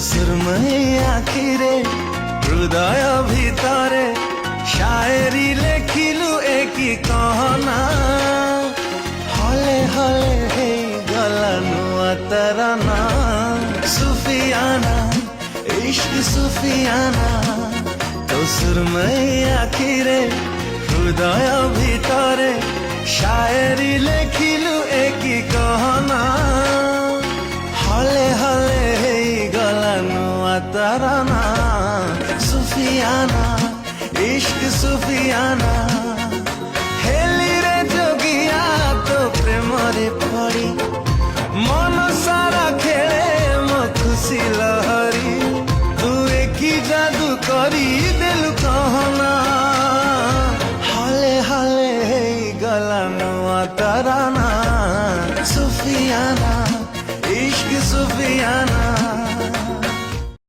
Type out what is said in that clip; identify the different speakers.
Speaker 1: সুরময়ী আখিরে হৃদয় ভিতরে শায়েরি লেখিলু একই কহনা হলে হলে হেই গলা নুয়া তরানা সুফিয়ানা ইশক সুফিয়ানা তো সুরময়ী আখিরে হৃদয় ভিতরে শায়েরি লেখিলু একই কহনা হলে হলে হেই গলা নুয়া তরানা সুফিয়ানা ইশক সুফিয়ানা হেলি রে যোগিয়া তো প্রেমরে পড়ি মন